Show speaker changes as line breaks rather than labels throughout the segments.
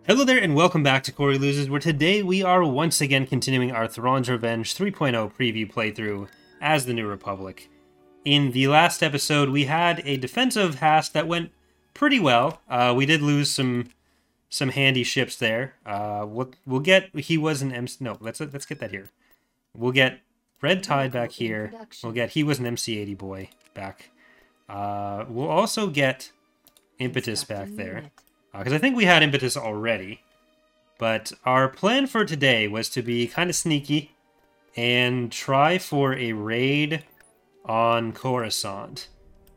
Hello there and welcome back to Corey Loses, where today we are once again continuing our Thrawn's Revenge 3.0 preview playthrough as the New Republic. In the last episode, we had a defensive hast that went pretty well. We did lose some handy ships there. We'll get he was an MC. No, let's get that here. We'll get Red Tide back here. We'll get he was an MC80 boy back. We'll also get Impetus back there. Because I think we had Impetus already. But our plan for today was to be kind of sneaky and try for a raid on Coruscant.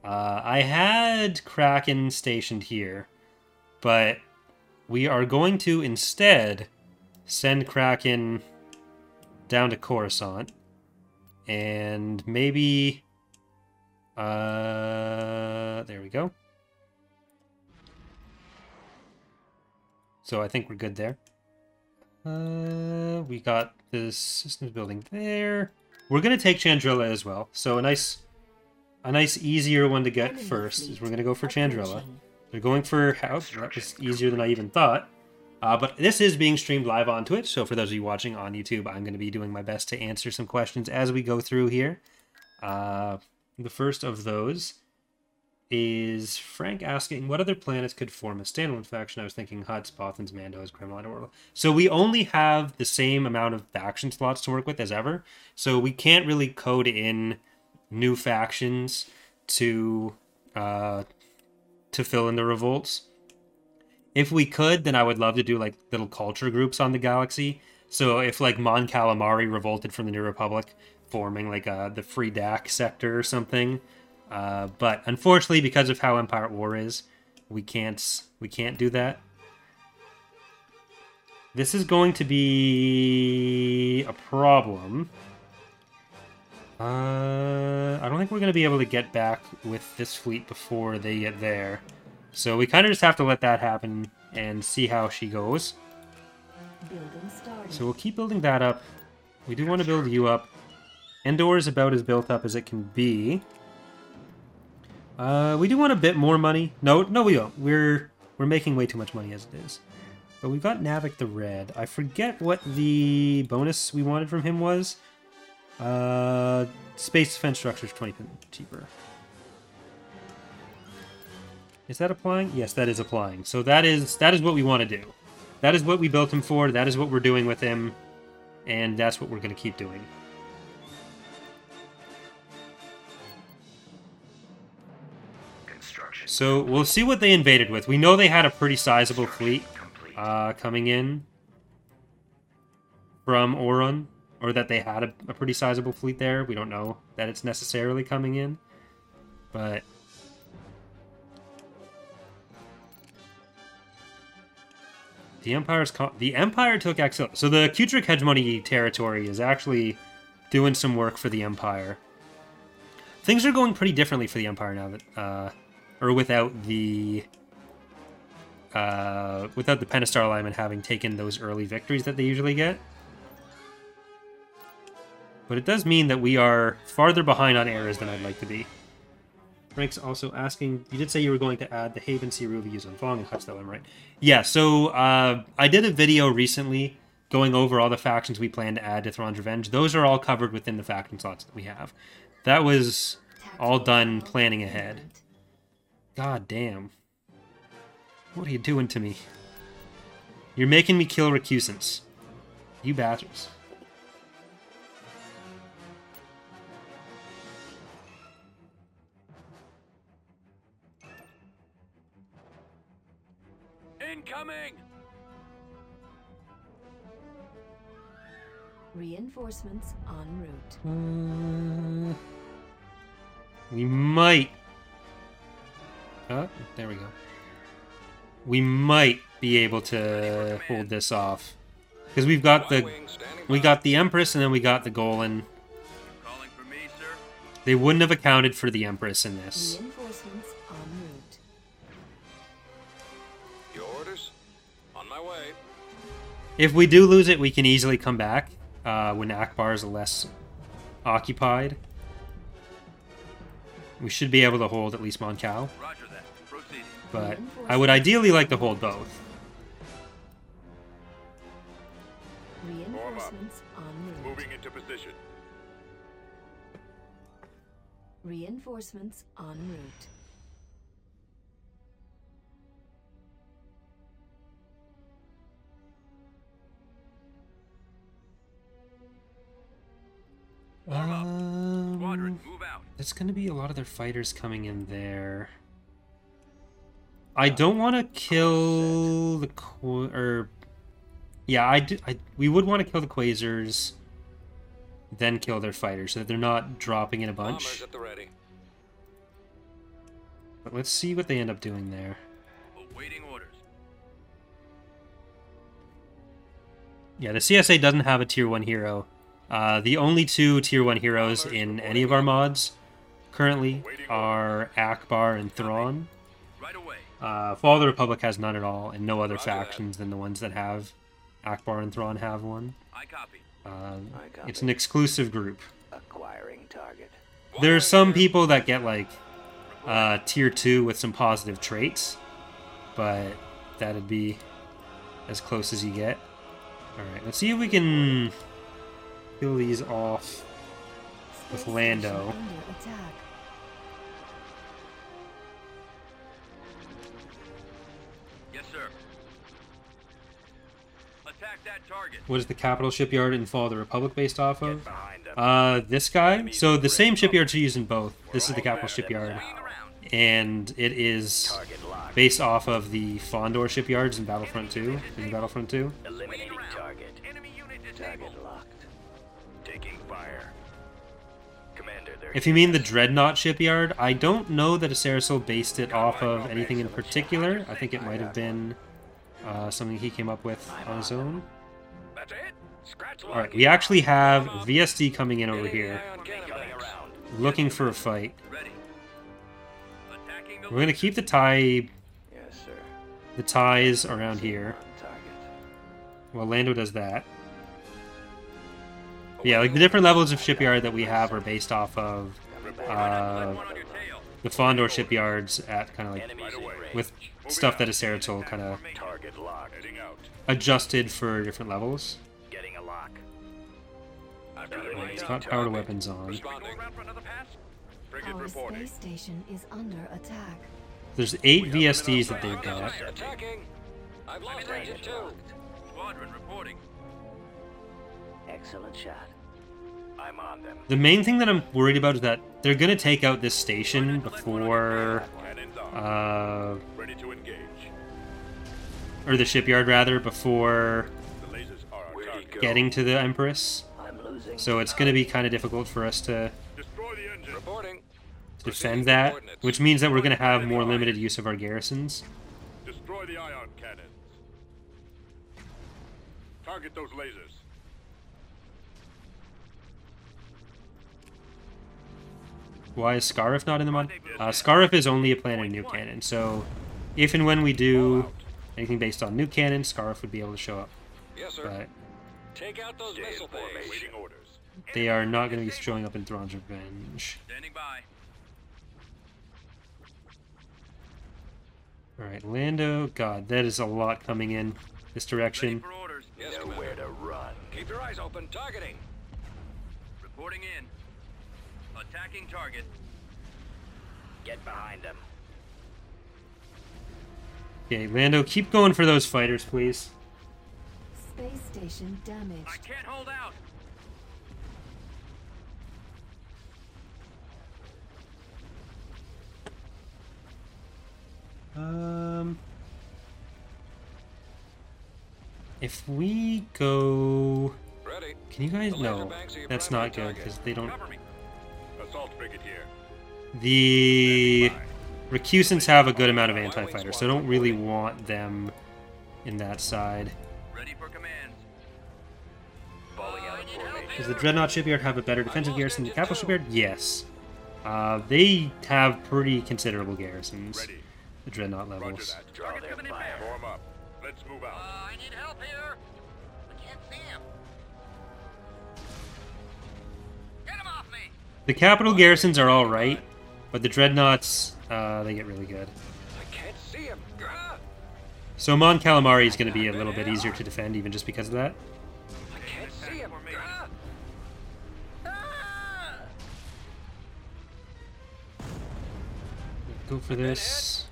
I had Kraken stationed here, but we are going to instead send Kraken down to Coruscant. And maybe... there we go. So I think we're good there. We got this systems building there. We're gonna take Chandrilla as well. So a nice easier one to get first is we're gonna go for Chandrilla. They're going for house. That was easier than I even thought. But this is being streamed live on Twitch. So for those of you watching on YouTube, I'm gonna be doing my best to answer some questions as we go through here. The first of those is Frank asking, what other planets could form a standalone faction? I was thinking Hutt, Spothans, Mandos, Kremlin, Orla. So we only have the same amount of faction slots to work with as ever. So we can't really code in new factions to fill in the revolts. If we could, then I would love to do like little culture groups on the galaxy. So if like Mon Calamari revolted from the New Republic, forming like the Free Dak sector or something. But unfortunately, because of how Empire at War is, we can't do that. This is going to be a problem. I don't think we're going to be able to get back with this fleet before they get there. So we kind of just have to let that happen and see how she goes. So we'll keep building that up. We do want to build you up. Endor is about as built up as it can be. We do want a bit more money. No, we don't. We're making way too much money as it is. But we've got Navik the Red. I forget what the bonus we wanted from him was. Space defense structure is 20% cheaper. Is that applying? Yes, that is applying. So that is what we want to do. That is what we built him for. That is what we're doing with him. And that's what we're going to keep doing. So we'll see what they invaded with. We know they had a pretty sizable fleet coming in from Orun, or that they had a pretty sizable fleet there. We don't know that it's necessarily coming in, but the Empire took Exile. So the Kutric hegemony territory is actually doing some work for the Empire. Things are going pretty differently for the Empire now that. Or without the Pentastar alignment having taken those early victories that they usually get. But it does mean that we are farther behind on eras than I'd like to be. Frank's also asking, you did say you were going to add the Haven Sea Rubies on Vong and Huts, though, am I right? Yeah, so I did a video recently going over all the factions we plan to add to Thrawn's Revenge. Those are all covered within the faction slots that we have. That was all done planning ahead. God damn. What are you doing to me? You're making me kill recusants. You bastards.
Incoming!
Reinforcements en route.
We might... Oh, there we go. We might be able to hold this off. Because we got the Empress and then we got the Golan. They wouldn't have accounted for the Empress in this.
Reinforcements en route.
Your orders? On my way.
If we do lose it, we can easily come back when Akbar is less occupied. We should be able to hold at least Mon Cal.
Roger that. Proceed.
But I would ideally like to hold both.
Reinforcements en route.
Squadron, move out.
There's going to be a lot of their fighters coming in there. I don't want to kill the yeah, we would want to kill the quasars, then kill their fighters so that they're not dropping in a bunch.
Bombers at the ready.
But let's see what they end up doing there.
Awaiting orders.
Yeah, the CSA doesn't have a tier 1 hero. The only 2 tier 1 heroes in any of our mods currently are Akbar and Thrawn.
Right away.
Fall of the Republic has none at all, and no other factions than the ones that have Akbar and Thrawn have one.
I copy.
It's an exclusive group.
Acquiring target.
There are some people that get like tier 2 with some positive traits, but that'd be as close as you get. Alright, let's see if we can kill these off with
Space
Lando.
station under attack.
Yes, sir. Attack that target.
What is the capital shipyard in Fall of the Republic based off of?
Behind them.
This guy. So the same shipyards are used in both. This is the capital shipyard,
Swinging around.
and it is
Target locked.
based off of the Fondor shipyards in Battlefront 2. In Battlefront 2.
Eliminating target.
Enemy unit disabled.
Target locked. Taking fire. Commander, there.
If you mean the Dreadnought shipyard, I don't know that Acerasil based it off of anything in particular. I think it might have been something he came up with on his own.
That's it. Scratch
All right, we actually have VSD coming in over here,
Coming around.
looking for a fight.
Ready. Attacking the
We're gonna keep the tie,
Yes, sir.
the ties around here.
On target.
Well, Lando does that. But yeah, like the different levels of shipyard that we have are based off of
one on your tail.
the Fondor shipyards at kind of like
Enemies in range.
with stuff that Acerasil kind of
Target locked. Heading out.
adjusted for different levels.
Getting a lock.
I've got it.
It's got powered weapons on.
Responding. Around for another pass. Frigate
Our
reporting.
space station is under attack.
There's 8 VSDs that they've got.
Attacking. I've lost engine
Target
two.
locked.
Squadron reporting.
Excellent shot. I'm on them.
The main thing that I'm worried about is that they're gonna take out this station before,
Cannons on. Ready to engage.
or the shipyard rather, before
The lasers are our target.
getting to the Empress.
I'm losing.
So it's gonna be kind of difficult for us to
Destroy the engine. Reporting.
defend that, which means that we're gonna have more limited use of our garrisons.
Destroy the ion cannons. Target those lasers.
Why is Scarif not in the mod? Scarif is only a planet in new canon, so if and when we do anything based on new canon, Scarif would be able to show up.
Yes, sir.
But
Take out those missile bays. Waiting orders.
they are not going to be showing up in Thrawn's Revenge.
Standing by.
Alright, Lando. God, that is a lot coming in this
Ready
direction.
for orders. Yes,
Nowhere
Commander.
to run.
Keep your eyes open. Targeting. Reporting in. Attacking target.
Get behind them.
Okay, Lando, keep going for those fighters, please.
Space station
I
damaged.
can't hold out.
If we go...
Ready.
Can you guys... No, that's not good, because they don't...
Cover me. Assault frigate here.
The Recusants have a good amount of anti-fighter, so I don't really want them in that side.
Ready for commands.
Falling out of formation.
Does the Dreadnought shipyard have a better defensive garrison than the Capital shipyard? Yes. They have pretty considerable garrisons,
Ready.
the Dreadnought
Roger
levels.
that.
Draw their fire.
Form up. Let's move out.
I need help here. We can't see him. Get him off me.
The Capital garrisons are alright, but the Dreadnoughts, they get really good.
I can't see him. Ah!
So Mon Calamari is going to be a little bit easier to defend, even just because of that.
I can't see him. Ah!
Ah!
Go for this.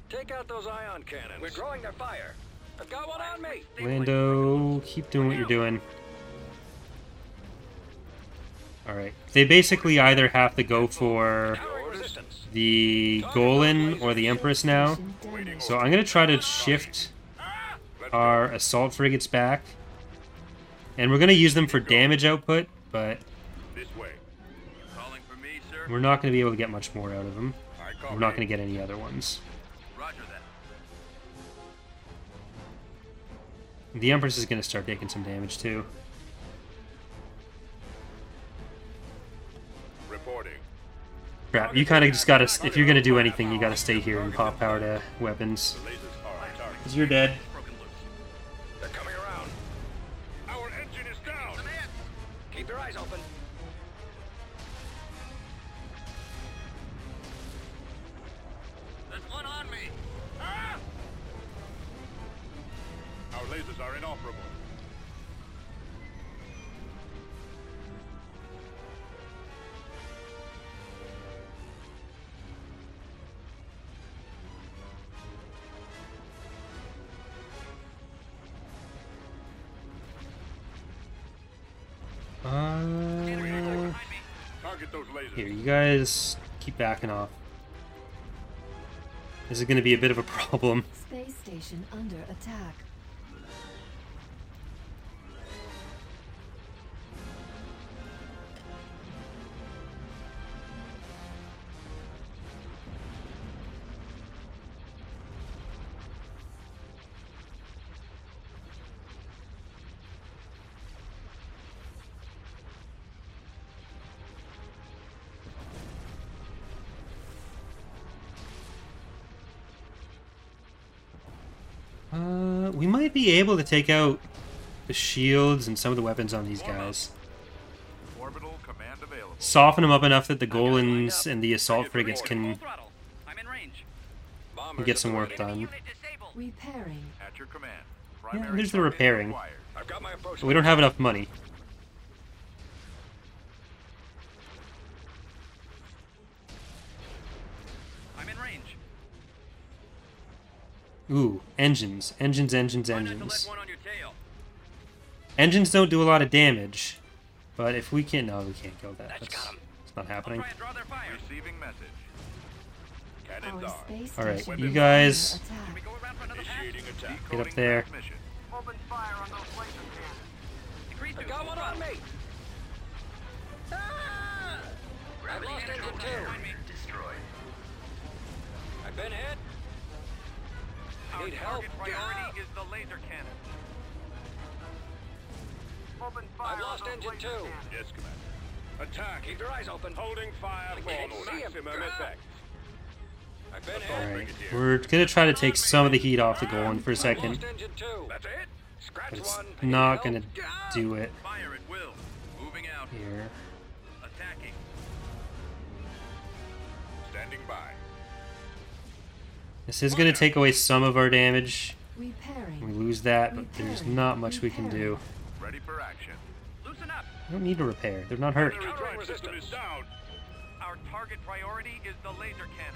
Take out those ion cannons.
We're drawing their fire.
I've got one on me.
Lando, keep doing what you're doing. Alright. They basically either have to go for
Resistance.
the Golan or the Empress now.
Station damaged.
So I'm going to try to shift our assault frigates back. And we're going to use them for damage output, but
This way. Calling for me, sir.
we're not going to be able to get much more out of them.
I call
We're not going to get any other ones.
Roger that.
The Empress is going to start taking some damage too.
Reporting.
Crap, you kind of just gotta, if you're gonna do anything, you gotta stay here and pop power to weapons.
Lasers are on target.
Because you're dead.
Broken loose.
They're coming around.
Our engine is down.
Keep your eyes open.
There's one on me.
Our lasers are inoperable. Target those lasers.
Here, you guys keep backing off. This is gonna be a bit of a problem.
Space station under attack.
We might be able to take out the shields and some of the weapons on these guys.
Orbital command available.
Soften them up enough that the Golans and the assault frigates can
Throttle. I'm in range.
get some work done.
Unit disabled.
Repairing.
At your command.
Yeah, there's the repairing.
required.
I've got my approach.
But we don't have enough money.
I'm in range.
Ooh, engines. Engines, engines,
Try not to
engines.
let one on your tail.
Engines don't do a lot of damage. But if we can't... No, we can't kill that.
That's got 'em.
It's not
I'll
happening.
try and draw their fire.
Receiving message. Cannons
Our
are.
space
Alright,
station
you
is
guys-
under attack.
Should we go around for another pass?
Initiating attack.
Get up
Decoding
there.
transmission.
Open fire on those laser cannons. Decrease
I've got one on me. I've lost engine two.
Destroyed.
I've been hit.
Our
Need help.
target priority is the laser cannon. Open fire
I've lost engine two.
Yes, Commander. Attack.
Keep your eyes open.
Holding fire
I
for
can't see 'em.
maximum effect.
I've been hit.
Alright, we're gonna try to take some of the heat off the Golan for a
I've
second.
lost engine two.
That's it.
Scratch
But it's
one. I need
not
help.
gonna do it
Fire at will. Moving out.
here.
Attacking. Standing by.
This is gonna take away some of our damage.
Repairing.
We lose that, but there's not much we can do.
Ready for action.
Loosen up.
We don't need to repair. They're not hurt.
Battery
Countering
drive system
resistance.
is down.
Our target priority is the laser cannon.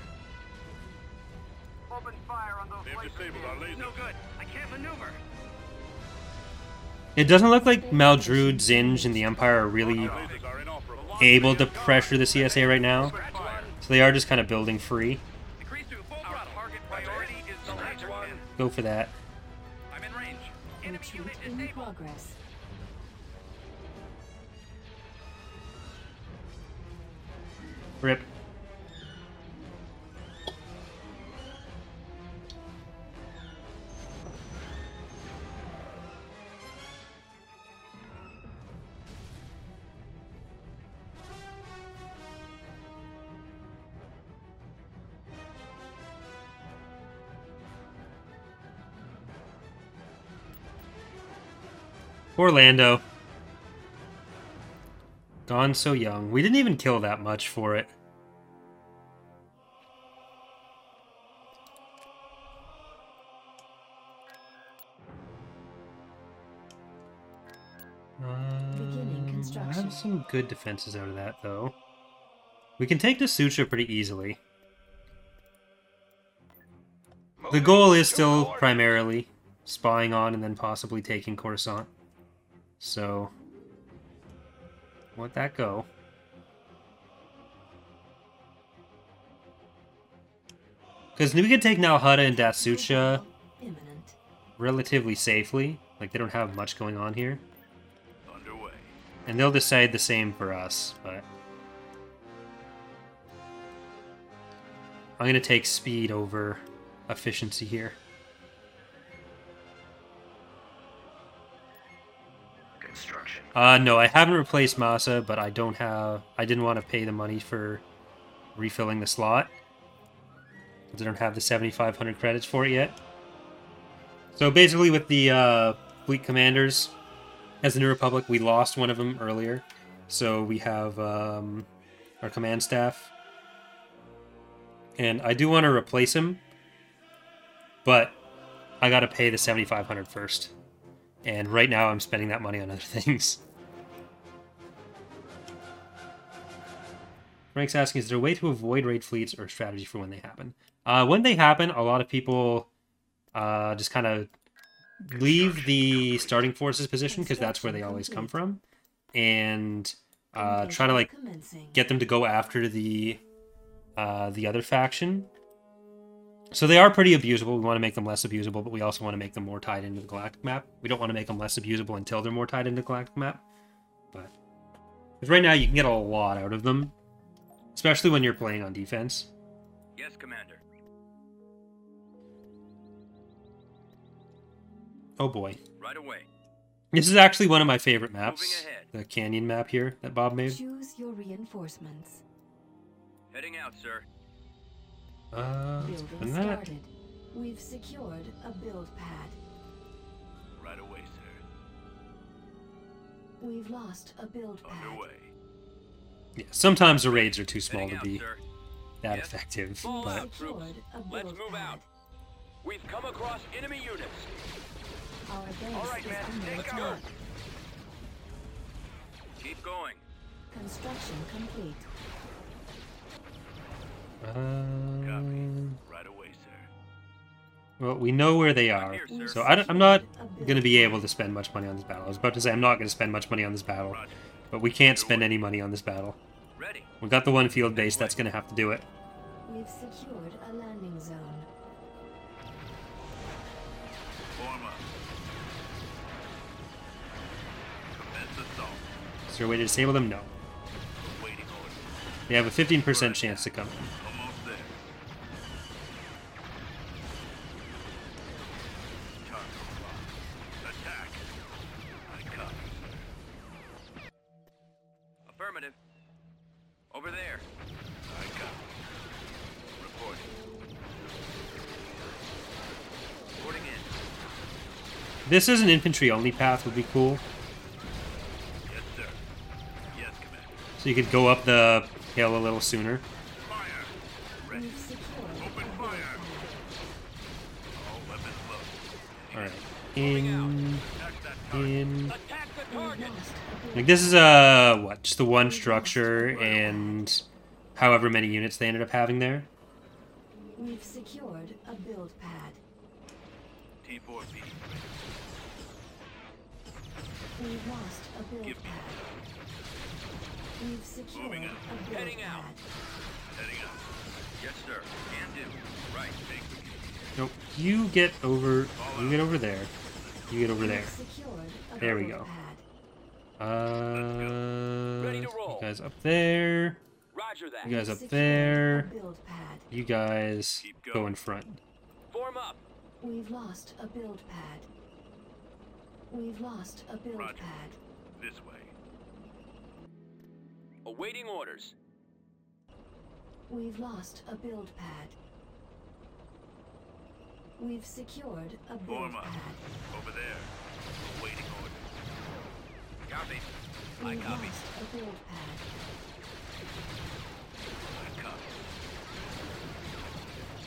Open fire on those
They've disabled our lasers.
No good. I can't maneuver.
It doesn't look like Maldrude, Zinj, and the Empire are really
Our lasers are inoperable.
able to pressure the CSA right now.
Open fire.
So they are just kind of building free.
Decrease to full throttle. Our target priority is the
Scratch
laser
one.
cannon.
Go for that.
I'm in range. Enemy
Retreat
unit
in
disabled.
progress.
Rip. Orlando. Gone so young. We didn't even kill that much for it.
Beginning
I
construction.
have some good defenses out of that, though. We can take the Sutra pretty easily. The goal is still primarily spying on and then possibly taking Coruscant. So, let that go. Because we can take Nalhutta and Dasucha
Imminent.
relatively safely. Like, they don't have much going on here.
Underway.
And they'll decide the same for us, but... I'm going to take speed over efficiency here.
Construction.
No, I haven't replaced Masa, but I didn't want to pay the money for refilling the slot. I don't have the 7,500 credits for it yet. So basically with the fleet commanders, as the New Republic, we lost one of them earlier. So we have our command staff. And I do want to replace him, but I got to pay the 7,500 first. And right now I'm spending that money on other things. Frank's asking, is there a way to avoid raid fleets or strategy for when they happen? When they happen, a lot of people just kind of leave the starting forces position because that's where they always come from. And try to like
Commencing.
get them to go after the other faction. So they are pretty abusable. We want to make them less abusable, but we also want to make them more tied into the galactic map. We don't want to make them less abusable until they're more tied into the galactic map. But because right now you can get a lot out of them, especially when you're playing on defense.
Yes, Commander.
Oh boy.
Right away.
This is actually one of my favorite maps.
Moving ahead.
The canyon map here that Bob made.
Choose your reinforcements.
Heading out, sir.
Let's
Building
open that.
started. We've secured a build pad.
Right away, sir.
We've lost a build pad.
Underway.
Yeah, sometimes the raids are too small
Heading
to
out,
be
sir.
that
Yes.
effective.
Fall
But
out, troops.
Secured a build
Let's move
pad.
out. We've come across enemy units.
Our base
All right,
is
man,
under
take
attack.
cover.
Keep going.
Construction complete.
Right away, sir.
well, we know where they are,
here, sir.
so I'm not going to be able to spend much money on this battle. I was about to say I'm not going to spend much money on this battle,
Roger.
but we can't spend any money on this battle.
Ready.
We got the one field base that's going to have to do it.
We've secured a landing zone.
Form up. Commence assault.
Is there a way to disable them? No.
Waiting order.
They have a 15% chance to come.
Almost there. Target locked. Attack. I copy, sir. Affirmative. Over there. I copy. Reporting. Reporting in.
This is an infantry-only path would be cool.
Yes, sir. Yes, Commander.
So you could go up the hill a little sooner.
Fire. Ready.
We've secured
Open
a build
fire.
pad.
All weapons loaded.
Alright. In...
Attack that target.
In...
Attack the
We've
target.
lost a build
Like, this is what? Just the one structure and however many units they ended up having there.
We've secured a build pad.
T4P.
We've lost a build
Give me.
pad. We've secured
Moving out.
a build
Heading out.
pad.
Heading up. Yes, sir. Can do. Right. Take the
Nope. You get over... You get over there. You get over there.
We've secured a
There we
build
go.
pad.
Ready to roll.
You guys up there.
Roger that.
You guys up
Secured
there.
a build pad.
You guys
Keep
go
going.
in front.
Form up.
We've lost a build pad. We've lost a build
Roger.
pad.
This way.
Awaiting orders.
We've lost a build pad. We've secured a build
Form up.
pad.
Over there. Waiting order. Copy. I
We've
copy.
lost a build pad.
I copy.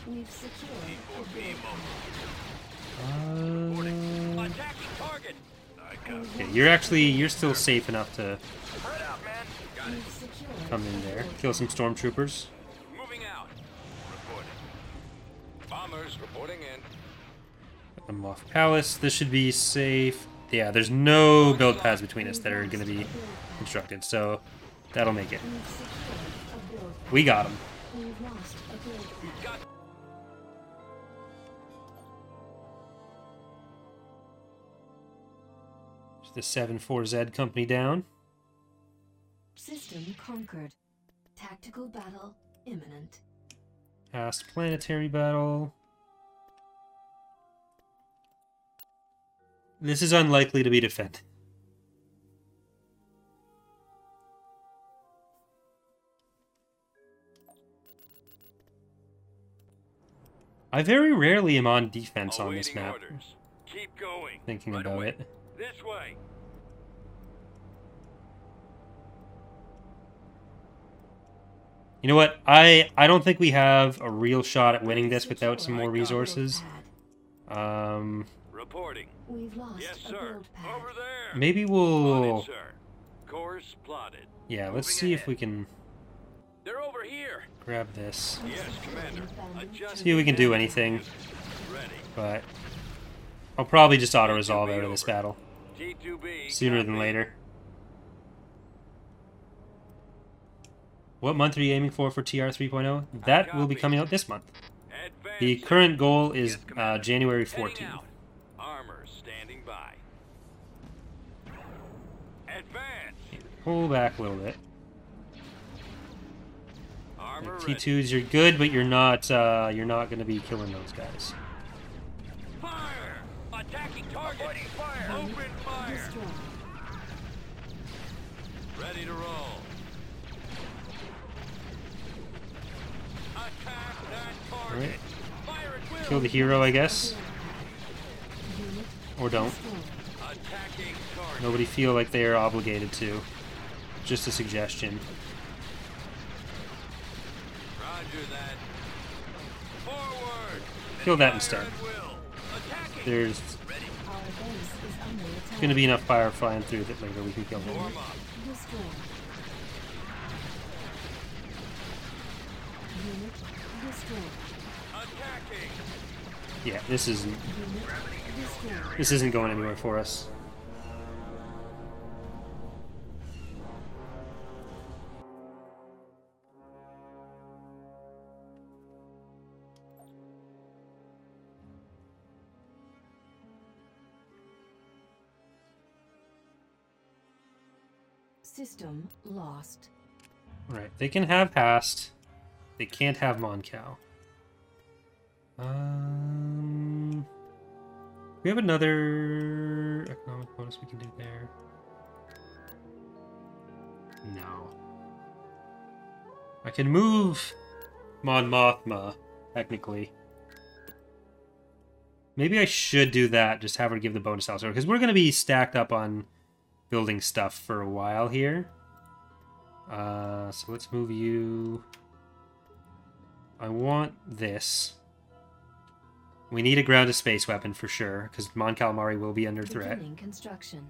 We've secured a
T4P
build
mobile.
pad.
Attack the target.
I copy.
Okay, you're still safe enough to
Spread out, man.
Got it.
We've secured
come in there. Kill some stormtroopers.
Moving out.
Reporting.
Bombers reporting in.
Put them off Palace. This should be safe. Yeah, there's no build paths between us that are going to be constructed, so that'll make it.
We've secured a build pad.
We got them.
We've lost a build pad.
The 7-4Z company down.
System conquered. Tactical battle imminent.
Past planetary battle. This is unlikely to be defended. I very rarely am on defense on this
Awaiting
map.
orders. Keep going.
Thinking
Right
about
away.
it.
This way.
You know what? I don't think we have a real shot at winning this without some more resources.
Reporting.
We've lost
Yes,
a
sir.
build pad.
Over there.
Maybe
On
we'll...
it, sir. Course plotted.
Yeah, let's
Moving
see if
ahead.
we can
They're over here.
grab this.
Yes, Commander. Adjust
See if we can do anything, but I'll probably just auto-resolve out of this battle
T2B.
sooner than later. What month are you aiming for TR 3.0? That will be coming out this month. The current goal is January 14th.
Armor standing by. Advance.
Pull back a little bit.
Armor ready.
T2s, you're good, but you're not going to be killing those guys.
Fire! Attacking target! Fire! Open fire!
Destroy.
Ready to roll. Attack that target!
Alright.
Fire at will!
Kill the hero, I guess.
Unit
Or don't.
destroyed.
Attacking target!
Nobody feel like they are obligated to. Just a suggestion.
Roger that. Forward!
Kill that
Fire
instead.
at will. Attacking!
There's
Our base is under attack.
going to be enough fire flying through that later we can kill them.
Form up.
Destroyed. Unit destroyed.
Attacking!
Yeah, this isn't
Destroyed.
this isn't going anywhere for us.
System lost.
Right, they can have Hast. They can't have Moncal. We have another economic bonus we can do there. No. I can move Mon Mothma, technically. Maybe I should do that, just have her give the bonus elsewhere, because we're going to be stacked up on building stuff for a while here. So let's move you. I want this. We need a ground-to-space weapon for sure, because Mon Calamari will be under threat.
Beginning construction.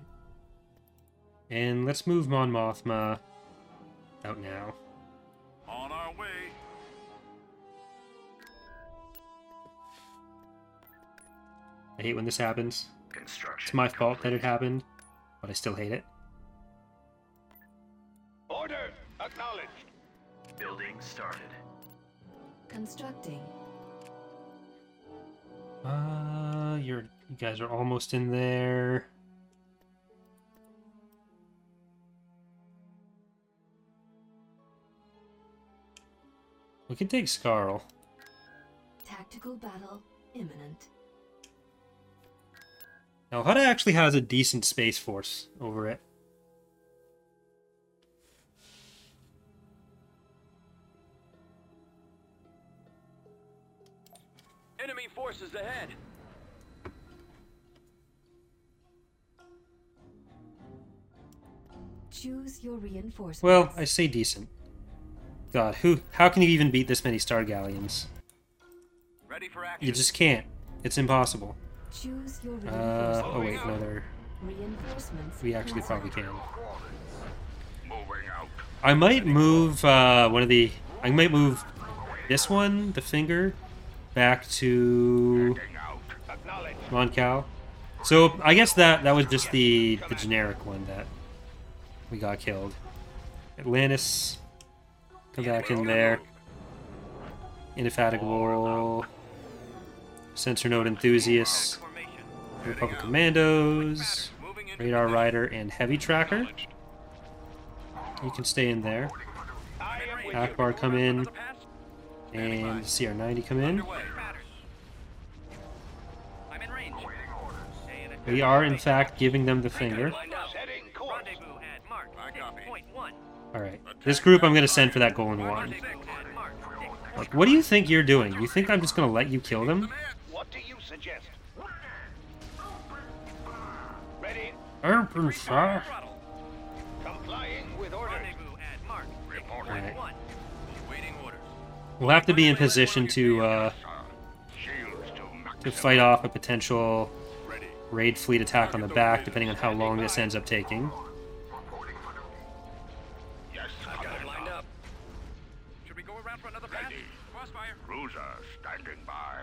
And let's move Mon Mothma out now.
On our way.
I hate when this happens.
Construction.
It's my fault that it happened, but I still hate it.
Order acknowledged.
Building started.
Constructing.
You guys are almost in there. We can take Scarl.
Tactical battle imminent.
Now, Hutta actually has a decent space force over it.
Enemy forces ahead.
Choose your reinforcements.
Well, I say decent. God, how can you even beat this many Star Galleons?
Ready for action.
You just can't. It's impossible.
Choose your reinforcements.
Oh wait, no, they're...
Reinforcements.
We actually
lost.
probably can.
Moving out.
I might move one of the... I might move this one, the finger, back to...
Getting out.
Mon Cal. So I guess that was just the generic one that we got killed. Atlantis, come back in there. Indefatigable, sensor node enthusiasts, Republic Commandos, radar rider, and heavy tracker. You can stay in there. Akbar come in, and CR90 come in. We are, in fact, giving them the finger. Alright, this group I'm going to send for that golden wand. Like, what do you think you're doing? You think I'm just going to let you kill them?
What do you suggest? Ready?
Open fire.
Complying with orders.
Alright. We'll have to be in position to fight off a potential raid fleet attack on the back, depending on how long this ends up taking.
Cruiser standing by.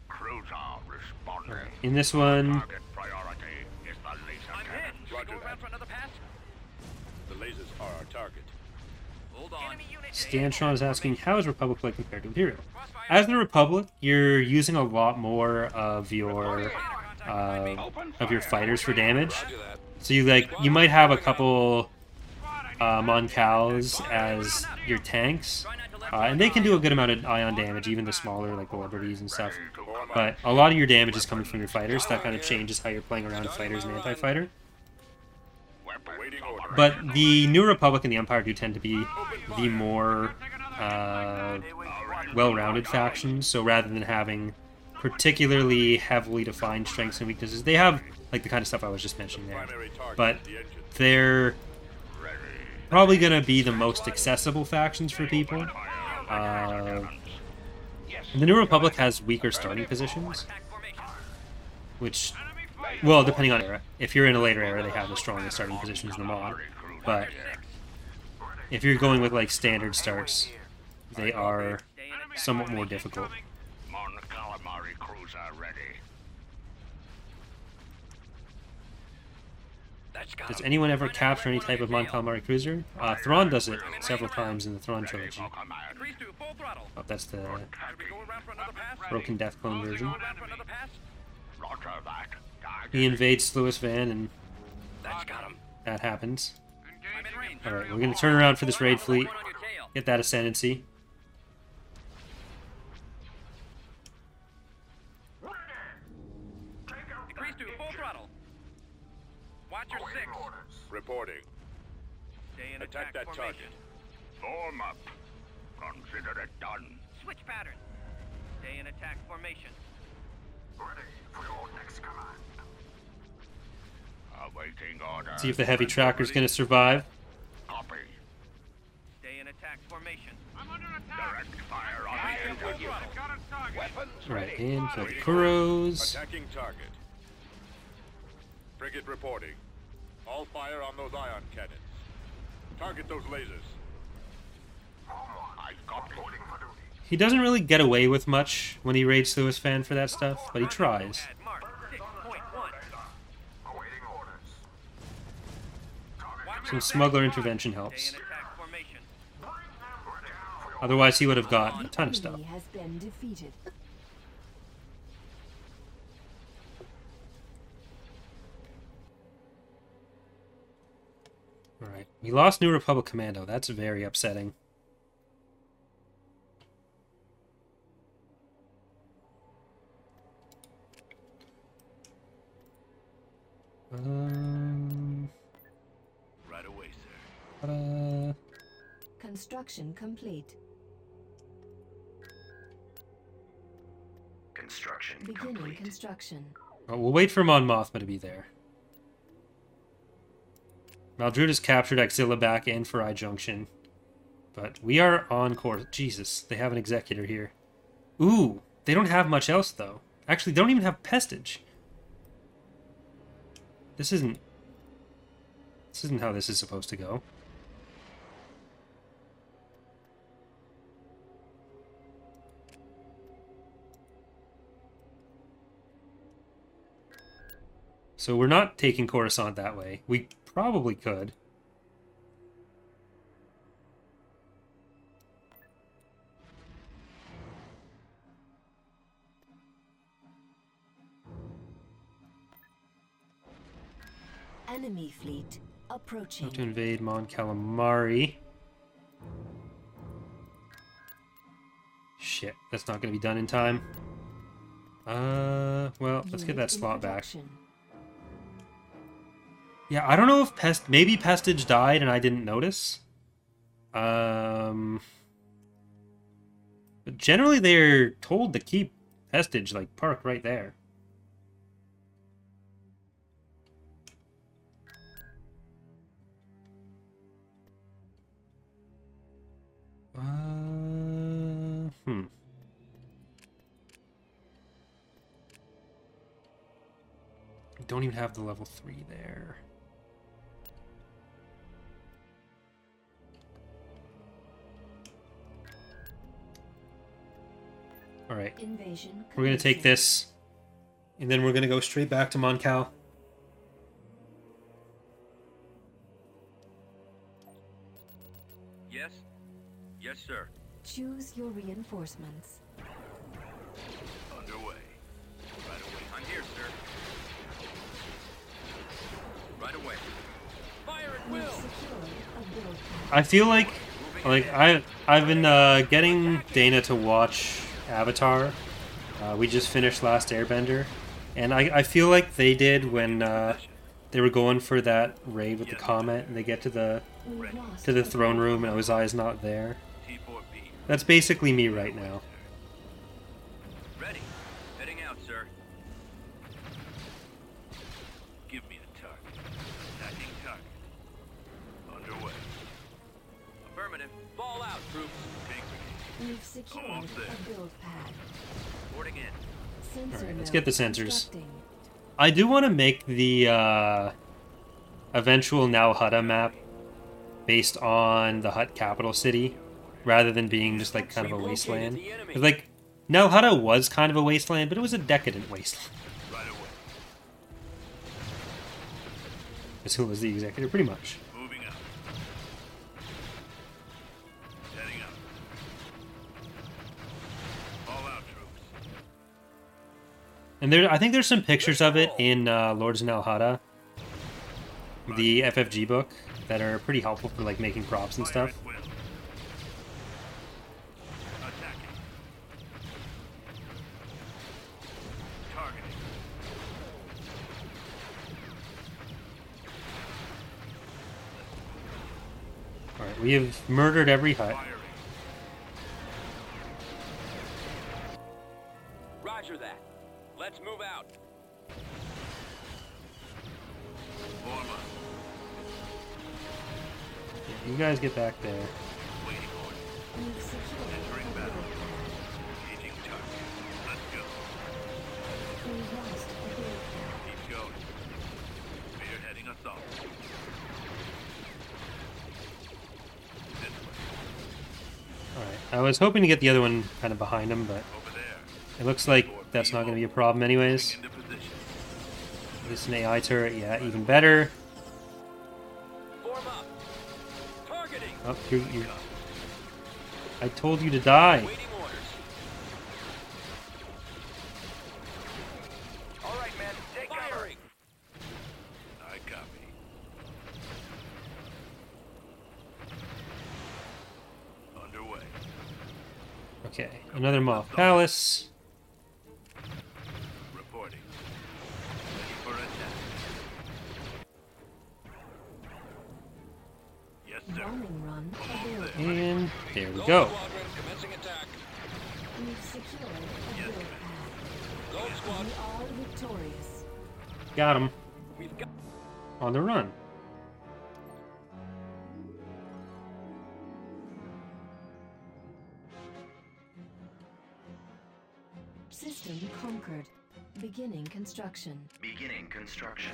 Cruiser responding.
Right. In this one,
Target priority is the laser cannon.
Roger that. The lasers are our target. Hold on.
Stanshon is asking, how is Republic play compared to Imperial? As the Republic, you're using a lot more of your fighters for damage. So you might have a couple Mon Cals as your tanks, and they can do a good amount of ion damage, even the smaller like the Liberties and stuff. But a lot of your damage is coming from your fighters. That kind of changes how you're playing around fighters and anti-fighter. But the New Republic and the Empire do tend to be the more well-rounded factions. So rather than having particularly heavily defined strengths and weaknesses, they have like the kind of stuff I was just mentioning there. But they're probably going to be the most accessible factions for people. The New Republic has weaker starting positions, which, well, depending on era. If you're in a later era, they have the strongest starting positions in the mod. But if you're going with like standard starts, they are somewhat more difficult.
Mon Calamari cruiser ready.
Does anyone ever capture any type of Mon Calamari cruiser? Thrawn does it several times in the Thrawn trilogy. Oh, that's the Broken Death Clone version. He invades Lewis Van, and that happens. Alright, we're going to turn around for this raid fleet, get that ascendancy.
Decrease to full throttle. Watch your six.
Reporting.
Stay in
Attack that
formation.
target.
Form up. Consider it done. Switch pattern. Stay in attack formation. Ready for your next command. Awaiting order.
See if the heavy tracker's going to survive.
Copy. Stay in attack formation. I'm under attack. Direct fire on the engine. Weapons
Right,
ready.
and kill the Kuros.
Attacking target. Frigate reporting. All fire on those ion cannons. Target those lasers.
I copy.
He doesn't really get away with much when he raids Lewis Fan for that stuff, but he tries.
Mark 6.1. Awaiting orders.
Some smuggler intervention helps.
Stay in attack formation.
Otherwise, he would have got a ton of stuff.
Enemy has been defeated.
Alright, we lost New Republic Commando. That's very upsetting.
Right away, sir.
Construction complete.
Construction
Beginning
complete.
construction.
Oh, we'll wait for Mon Mothma to be there. Maldruda's has captured Axilla back and Farai Junction. But we are on course. Jesus, they have an executor here. Ooh, they don't have much else, though. Actually, they don't even have Pestage. This isn't how this is supposed to go. So we're not taking Coruscant that way. We probably could.
Enemy fleet approaching.
To invade Mon Calamari. Shit, that's not going to be done in time. Well, let's get that slot back. Yeah, I don't know if maybe Pestage died and I didn't notice. But generally they're told to keep Pestage, like, parked right there. I don't even have the level 3 there. Alright. We're going to take this, and then we're going to go straight back to Mon Cal.
Yes? Yes, sir.
Choose your reinforcements.
Underway. Right away. I'm here, sir. Right away. Fire at will!
Secured a build pad.
I feel like I've been getting Dana to watch Avatar. We just finished Last Airbender, and I feel like they did when they were going for that raid with the comet, and they get to the throne room, and Ozai's not there.
T4B.
That's basically me right now.
Ready. Heading out, sir. Give me the target. Attacking target. Underway. Affirmative. Fall out, troops. Take me.
We've secured
Almost there.
a build pad.
Boarding in.
Sensor
Alright, let's
node
get the sensors.
constructing.
I do want to make the eventual Nal Hutta map based on the Hutt capital city, rather than being just like kind of a wasteland. 'Cause, like, Nal Hutta was kind of a wasteland, but it was a decadent wasteland.
Right away.
As who was the executor, pretty much.
Moving up. Heading up. All out, troops.
And I think there's some pictures of it in Lords of Nal Hutta, the FFG book, that are pretty helpful for like making props and
Fire
stuff.
at will. Attacking. Targeting.
All right, we have murdered every hut.
Firing. Roger that. Let's move out. Form up.
You guys get back there.
Waiting order.
We've secured
Entering
a
battle.
build pad.
Engaging target. Let's go.
We've lost a build pad.
Keep going. Spearheading assault. This way.
All right, I was hoping to get the other one kind of behind him, but
Over there.
it looks like that's not going to be a problem anyways.
Into position.
This is an AI turret, yeah, even better.
Form up. Targeting.
Oh, you. I told you to die.
Waiting orders. All right, man. Take firing. I copy. Underway.
Okay, another Moth Palace.
Reporting. Ready for attack. Yes, sir.
Bombing run available.
And there we go.
Squadron commencing attack.
We've secured a
Yes,
build
ma'am.
pad.
Gold squad.
We are victorious.
Got him.
We've got.
On the run.
System conquered. Beginning construction.
Beginning construction.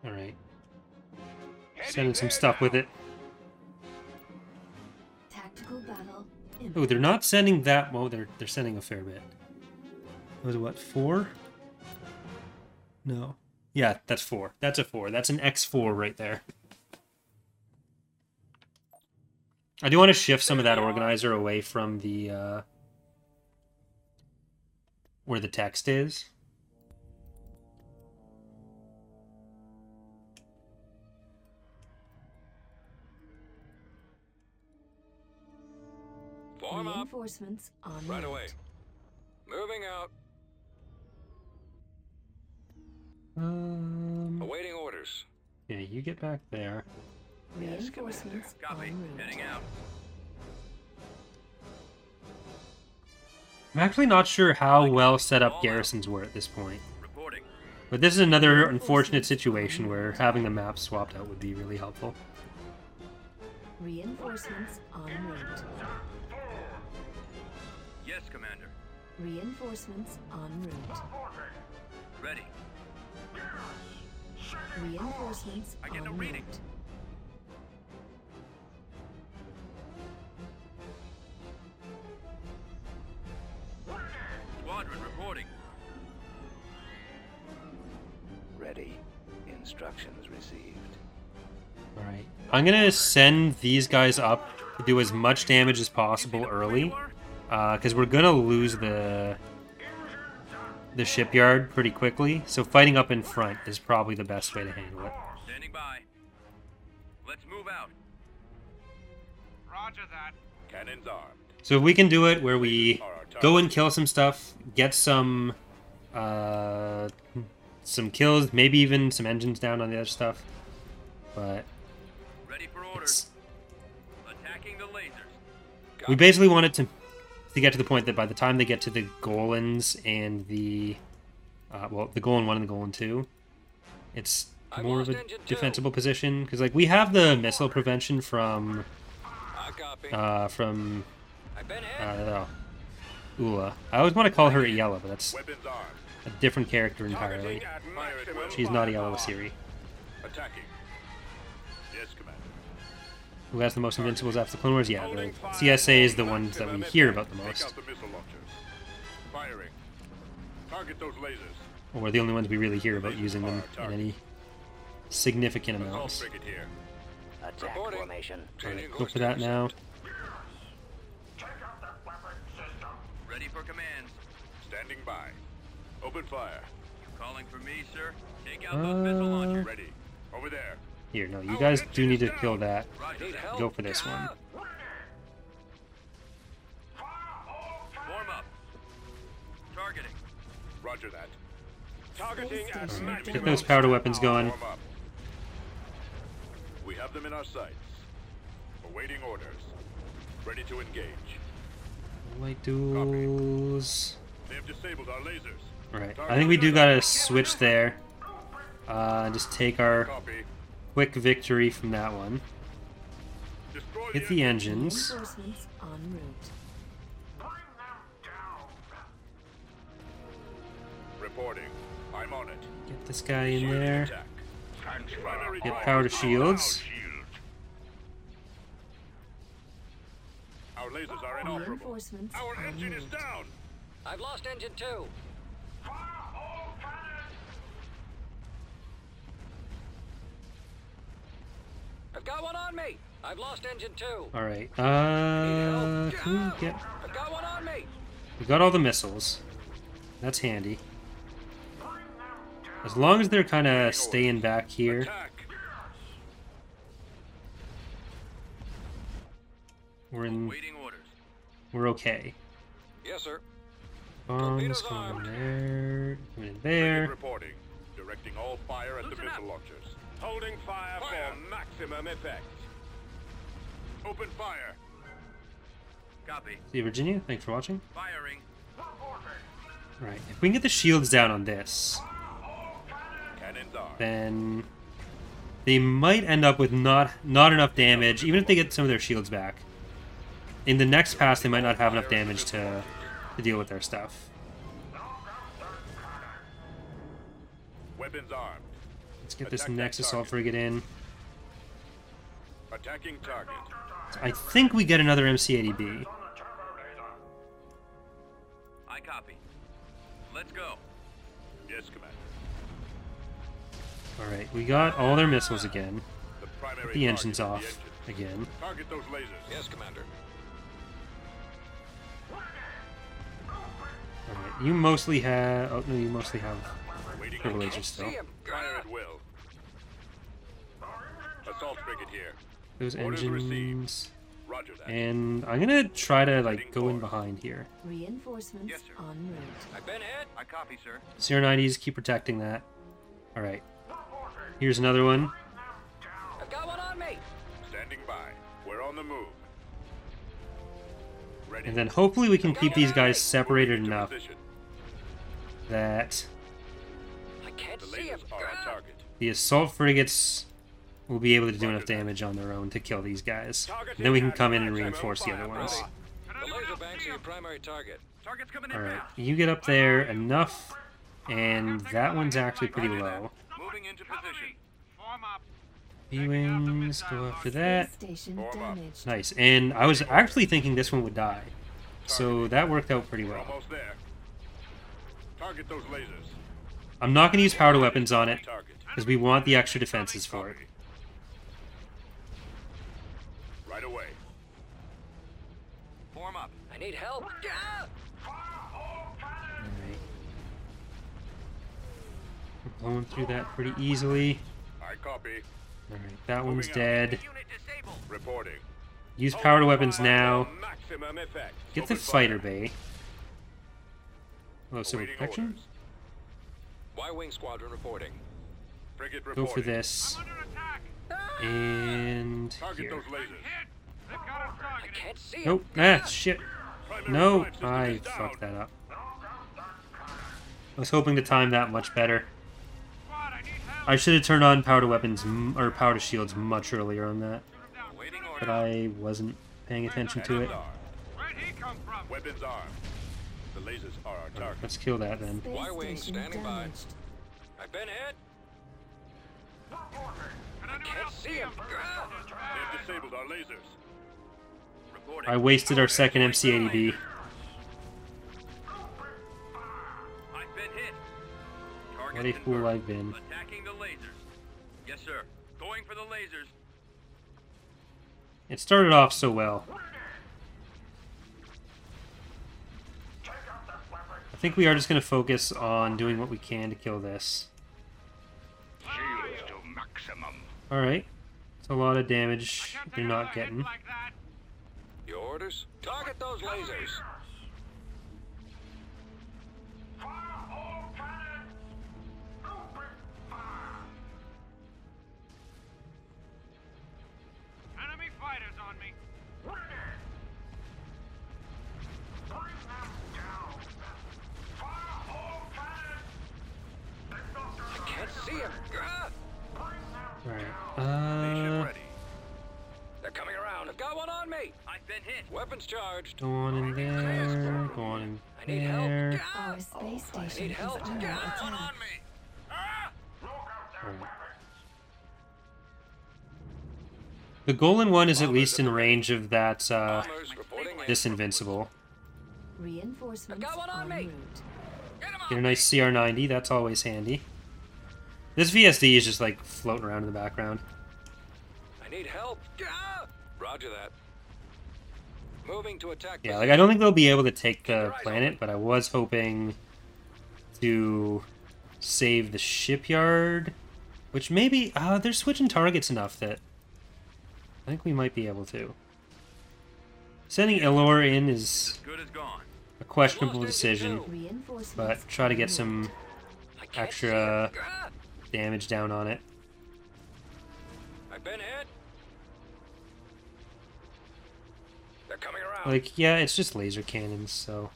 All right. Sending some stuff with it.
Tactical battle.
Oh, they're not sending that. Well, they're sending a fair bit. Was it what, 4? No. Yeah, that's 4. That's a 4. That's an X4 right there. I do want to shift some of that organizer away from the, where the text is.
Form up.
Reinforcements on
Right
route.
away. Moving out. Awaiting orders.
Yeah, you get back there.
Reinforcements
Copy.
en route.
Heading out.
I'm actually not sure how well set up garrisons were at this point.
Reporting.
But this is another unfortunate situation where having the map swapped out would be really helpful.
Reinforcements en route.
Yes, Commander.
Reinforcements en route.
Ready.
Reinforcements
I get no
en
reading.
route.
Squadron reporting.
Ready. Instructions received.
Alright. I'm gonna send these guys up to do as much damage as possible early. Because we're gonna lose the shipyard pretty quickly. So fighting up in front is probably the best way to handle it.
Standing by. Let's move out.
Roger that. Cannons armed.
So if we can do it where we go and kill some stuff, get some kills, maybe even some engines down on the other stuff. But
Ready for orders. Attacking the lasers.
we basically want it to get to the point that by the time they get to the Golans and the the Golan 1 and the Golan 2, it's more of a defensible position because like we have the missile prevention from
I copy. I've been hit.
Ula. I always want to call her Iella, but that's
Weapons armed.
a different character entirely.
Targeting at maximum
She's not
firepower.
Iella Siri.
Attacking. Yes, Commander.
Who has the most invincibles after the Clone Wars? Yeah, the CSA is the ones that we hear about the
Take
most.
out the missile launchers. Firing. Target those lasers.
Or we're the only ones we really hear about using them in any significant
Assault
amounts.
frigate here.
Attack
Reporting.
formation.
Alright, go for that now.
Ready for commands.
Standing by. Open fire.
Calling for me, sir. Take out those missile launchers.
Ready. Over there.
Here, no, you guys do need to kill that.
Roger
Need
that.
help?
Go for this one.
Form up. Targeting.
Roger that. Targeting at
Alright,
maximum
get those powder weapons going.
Form up. We have them in our sights. Awaiting orders. Ready to engage.
Light duels.
They have disabled our lasers.
Alright, I think we do gotta switch there. And just take our
Copy.
quick victory from that one.
Destroy
Hit the engines.
Reinforcements en route.
Reporting. I'm on it.
Get this guy in there.
Attack. Primary
Get
fire.
power to shields.
Our lasers are inoperable.
Reinforcements
Our
en
engine is
route.
down.
I've lost engine 2. I've got one on me. I've lost engine 2.
Alright, can we get...
I've got one on me.
We got all the missiles. That's handy. As long as they're kind of staying back here,
Attack.
Waiting orders.
we're okay.
Yes, sir.
Bombs coming in there, coming in
Ready
there.
reporting. Directing all fire at the
Loosen
missile
up.
launchers. Holding fire, for maximum effect. Open fire.
Copy.
See Virginia, thanks for watching.
Firing.
Right, if we can get the shields down on this,
Cannons armed.
then they might end up with not enough damage, even if they get some of their shields back. In the next pass, they might not have enough damage to deal with their stuff.
Weapons armed.
Let's get this
Attack that
next assault
target.
frigate in.
Attacking target.
I think we get another MC-80B.
I copy. Let's go.
Yes, Commander.
Alright, we got all their missiles again.
The primary
Put the engines
target is
off
the engines.
again.
Target those lasers.
Yes, Commander.
Alright, you mostly have... Oh, no, you mostly have
Waiting
purple
on
lasers still.
See him.
fire at will. Assault frigate here.
Those
Orders
engines...
received. Roger that.
And I'm gonna try to, like, go in behind here.
Reinforcements
Yes, sir.
en route.
I've been hit.
I copy, sir.
CR-90s, keep protecting that. Alright. Here's another one.
I've got one on me.
Standing by. We're on the move. Ready.
And then hopefully we can keep these guys separated
Moving into
enough
position.
that
I can't
The
see him.
lasers are on target.
the assault frigates will be able to do enough damage on their own to kill these guys. And then we can come in and reinforce the other ones.
The laser banks are your primary target.
Target's coming in
Alright,
now.
you get up there enough, and that one's actually pretty low.
Moving into position. Form up.
B-Wings, go after that.
Space station
Form up.
damaged.
Nice, and I was actually thinking this one would die. So that worked out pretty
We're
well.
almost there. Target those lasers.
I'm not going to use powder weapons on it,
Target.
because we want the extra defenses for it.
Copy. Right away.
Form up.
I need help. Ah!
Alright. We're blowing through that pretty easily.
I copy.
Alright, that one's dead.
Unit disabled.
Reporting.
Use powder weapons now.
Maximum effect.
Get the
Open
fighter
fire.
bay. Oh, civil
Awaiting
protection?
orders.
Y-wing squadron reporting.
Frigate
Go
reporting.
for this. And
Target
here.
those lasers.
I can't see him.
Nope. Ah, shit.
Primary
No,
drive system
I
is down.
fucked that up. I was hoping to time that much better. I should have turned on powder weapons, or powder shields much earlier on that,
Waiting
but
order.
I wasn't paying attention to it.
Where'd he come from?
Weapons armed. The lasers are our target.
Let's kill that then.
Space
Y-wing
station
standing by.
damaged.
I've been hit. I can't see him. Ah!
They've disabled our lasers.
Reporting.
I wasted our second MC-80B.
I've been hit.
What a
Target
fool
confirmed.
I've been.
Attacking the lasers. Yes, sir. Going for the lasers.
It started off so well. I think we are just going to focus on doing what we can to kill this.
Shields to maximum.
Alright. It's a lot of damage you're not getting.
Your orders? Target those lasers.
Enemy fighters on me.
I can't see him. Ah!
Alright.
Nation ready.
They're coming around. I've got one on me.
I've been hit.
Weapons charged.
Go on in there. Go on in
I need help.
there.
Ah!
Our space
I
station
need
is
help.
under
Ah!
One
attack.
on me. Ah!
Alright. The Golan one is at least in range of that,
Bombers reporting in.
this Invincible.
Reinforcements
I've got one on
en
me.
route.
Get him
Get a
on
nice CR-90, that's always handy. This VSD is just like floating around in the background.
I need help. Ah! Roger that. Moving to attack.
Yeah, like I don't think they'll be able to take the planet, but I was hoping to save the shipyard, which maybe they're switching targets enough that I think we might be able to. Sending Ilor in is
Good as gone.
a questionable decision,
Reinforcements
but try to
en
get
route.
some
I can't
extra
see him. Ah!
damage down on it.
I've been hit. They're coming around.
Like, yeah, it's just laser cannons, so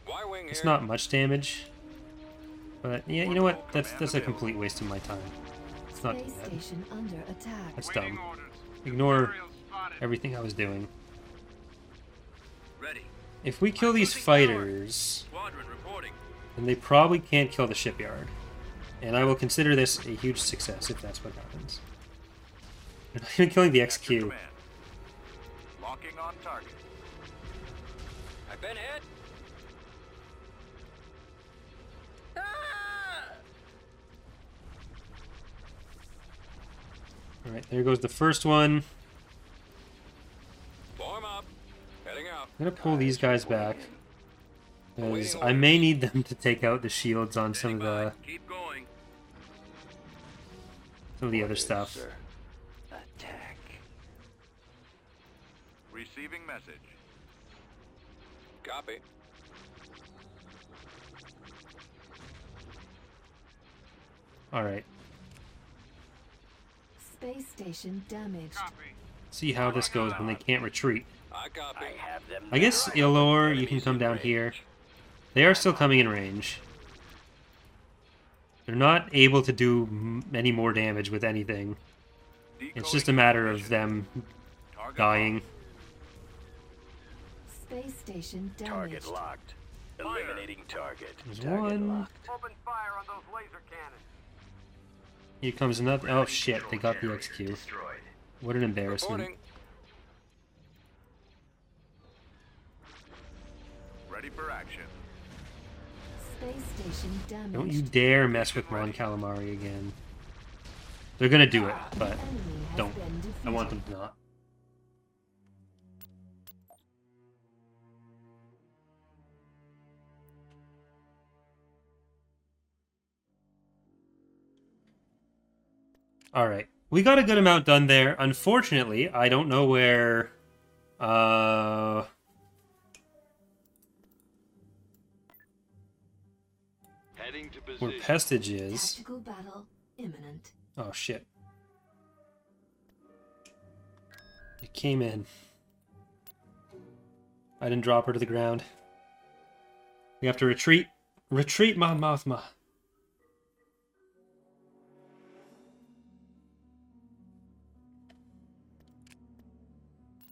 Y-wing
it's
here.
not much damage. But yeah, you know what? That's a complete waste of my time. It's not too
Space
bad.
station under attack.
That's dumb. Ignore everything I was doing.
Ready.
If we kill these fighters,
Squadron reporting.
then they probably can't kill the shipyard. And I will consider this a huge success if that's what happens. They're not even killing the
Your
XQ.
command. Locking on target.
I've been hit. Ah!
Alright, there goes the first one.
Form up. Heading out.
I'm gonna pull these guys back. Because I may need them to take out the shields on some of
Keep going.
the other stuff.
Attack.
Receiving message.
Copy.
Alright.
Space station damaged.
See how this goes when they can't retreat.
I copy.
I guess Ilor, you can come down here. They are still coming in range. They're not able to do any more damage with anything. It's just a matter of them dying.
Space station damaged.
Target locked. Eliminating target.
There's
Target
one.
locked.
Open fire on those laser cannons.
Here comes another. Oh shit, they got the XQ. What an embarrassment.
Reporting.
Ready for action.
Space station damaged.
Don't you dare mess with Ron Calamari again. They're gonna do it, but
Enemy has
don't.
been defeated.
I want them to not. Alright. We got a good amount done there. Unfortunately, I don't know where...
Heading to
where
position.
Pestage is.
Tactical battle imminent.
Oh, shit. It came in. I didn't drop her to the ground. We have to retreat. Retreat, Mon Mothma.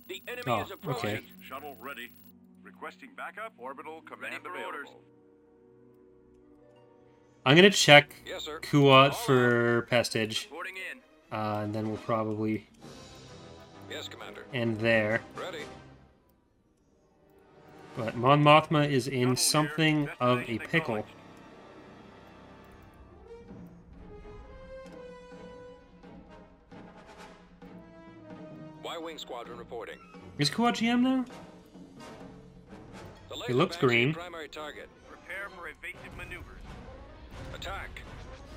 The enemy
Oh,
is approaching.
okay.
Shuttle ready. Requesting backup. Orbital command
Ready for
available.
orders.
I'm gonna check
Yes, sir.
Kuat for Pestage.
Reporting in.
And then we'll probably
Yes, Commander.
end there.
Ready.
But Mon Mothma is in
Shuttle here.
something of a
Destination
pickle.
acknowledged.
Y-Wing Squadron reporting.
Is Kuat GM now?
The
He
laser
looks
banks are
green.
the primary target.
Prepare for evasive maneuvers.
Attack.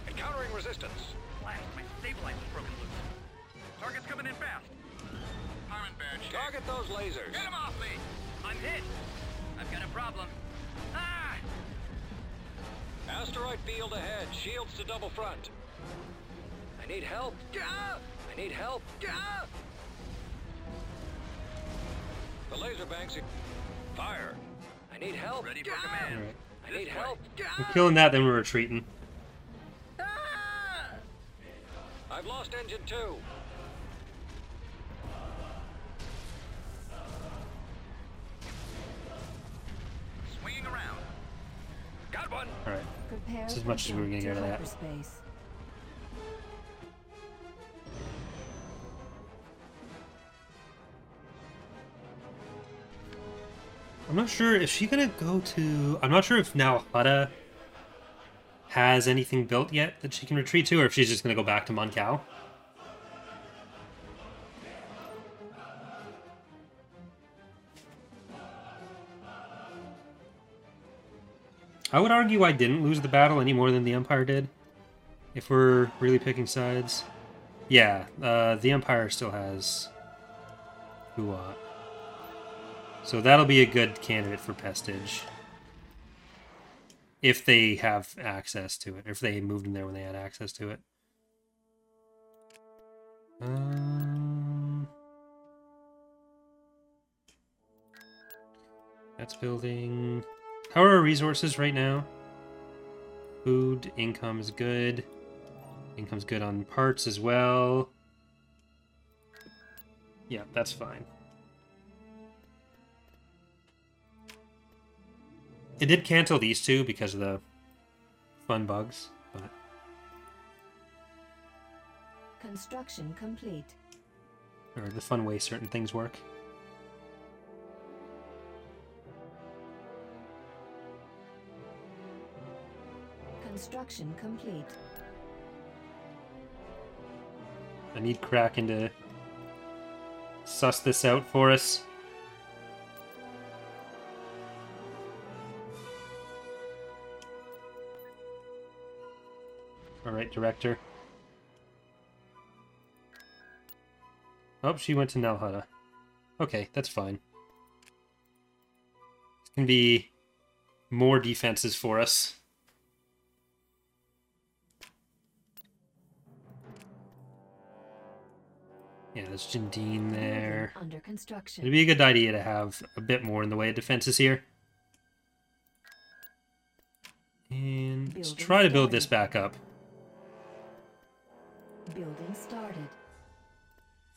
Encountering resistance.
Blast, my stabilizer's broken loose. Target's coming in fast. I'm in bad shape.
Target those lasers.
Get him off me! I'm hit. I've got a problem. Ah!
Asteroid field ahead. Shields to double front. I need help.
Gah!
I need help.
Gah!
The laser banks are... Fire. I need help.
Ready for
Alright.
command.
I need help.
We're killing that, then we're retreating.
Ah!
I've lost engine 2.
Swinging around.
Got one.
Alright.
Prepare
That's as
for
much as we were
jump
gonna
to
get out of that.
hyperspace.
I'm not sure if she's gonna go to... I'm not sure if now Hutta has anything built yet that she can retreat to, or if she's just gonna go back to Mon Cal. I would argue I didn't lose the battle any more than the Empire did, if we're really picking sides. Yeah, the Empire still has Kuat. So that'll be a good candidate for Pestage. If they have access to it. Or if they moved in there when they had access to it. That's building... How are our resources right now? Food, income is good. Income's good on parts as well. Yeah, that's fine. It did cancel these two because of the fun bugs, but...
Construction complete.
Or the fun way certain things work.
Construction complete.
I need Kraken to suss this out for us. Alright, Director. Oh, she went to Nalhada. Okay, that's fine. This can be more defenses for us. Yeah, there's Jindine there.
Under construction.
It'd be a good idea to have a bit more in the way of defenses here. And let's try to build this back up.
Building started.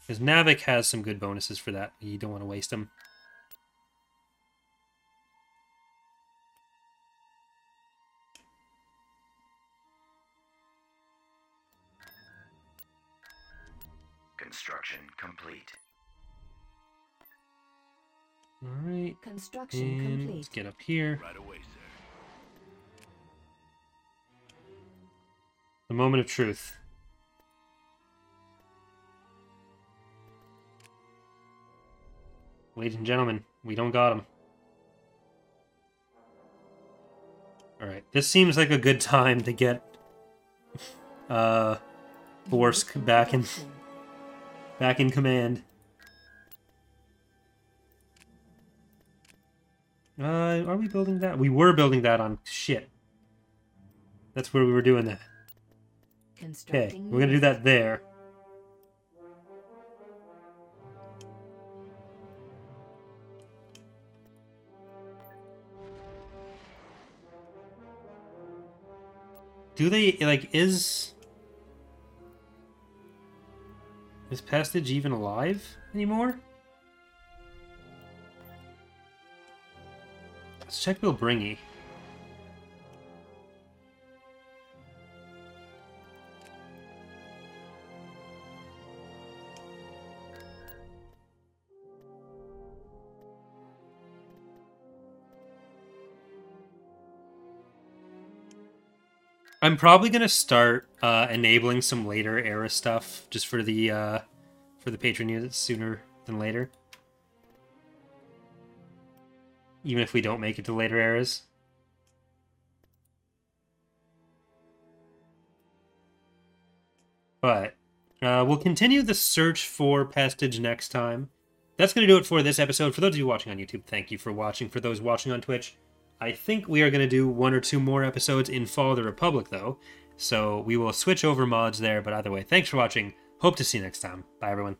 Because Navik has some good bonuses for that. You don't want to waste them.
Construction complete.
Alright.
Construction
And
complete.
let's get up here.
Right away, sir.
The moment of truth. Ladies and gentlemen, we don't got him. Alright, this seems like a good time to get Borsk back in command. Are we building that? We were building that on shit. That's where we were doing that. Okay, we're gonna do that there. Do they, like, is Pastage even alive anymore? Let's check Bilbringi. I'm probably gonna start enabling some later era stuff just for the patron units sooner than later. Even if we don't make it to later eras. But we'll continue the search for Pastage next time. That's going to do it for this episode. For those of you watching on YouTube, thank you for watching. For those watching on Twitch, I think we are going to do 1 or 2 more episodes in Fall of the Republic, though. So we will switch over mods there. But either way, thanks for watching. Hope to see you next time. Bye, everyone.